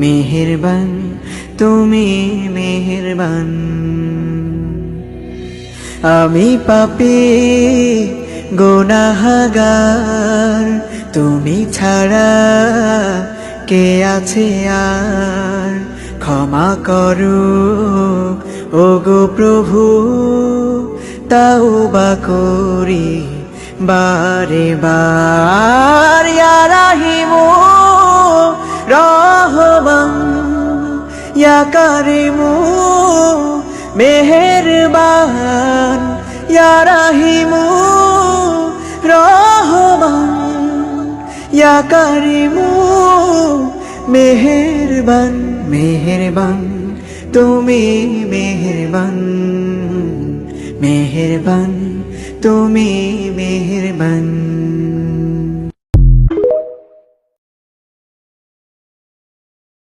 মেহেরবান, তুমি মেহেরবান। আমি পাপী গুনাহগার, তুমি ছাড়া কে আছে আর? ক্ষমা করো ওগো প্রভু, তাওবা করি বারে বার। ইয়া রাহিমু রহমান, ইয়া কারিমু মেহেরবান, ইয়া রাহিমু রহমান, ইয়া কারিমু মেহেরবান। মেহেরবান, তুমি মেহেরবান, মেহেরবান, তুমি মেহেরবান।